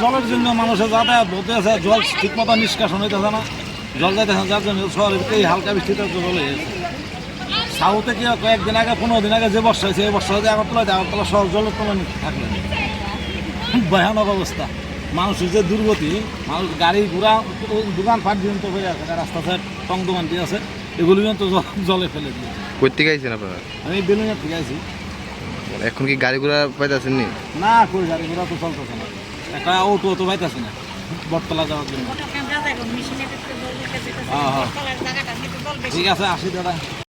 জলের জন্য মানুষের যাতায়াত হতে আছে, জল ঠিক মতো নিষ্কাশন হইতেছে না, জল যাইতেছে যার জন্য শহরের এই হালকা বৃষ্টিতে জল হয়ে গেছে। সাউথে কি কয়েকদিন আগে 15 দিন আগে যে বর্ষা হয়েছে এই বর্ষা হয়েছে আগরতলা শহর জলের তলায় থাকলে ভয়ানক অবস্থা। মানুষের যে দুর্গতি, মানুষ গাড়ি ঘোড়া দোকান ফাট পর্যন্ত হয়ে আছে, রাস্তা সাইড টং দোকান দিয়ে আছে, এগুলো তো জলে ফেলে দিয়েছে। কই থেকে আইছেন আপনারা? আমি বেলুনিয়া থেকে আইছি। এখন কি গাড়ি ঘোড়া পাইতেছেন নি? না, কই গাড়ি ঘোড়া তো চলতেছে না, একটা অটো তো পাইতেছে না বটতলা যাওয়ার জন্য। ঠিক আছে, আসি দাদা।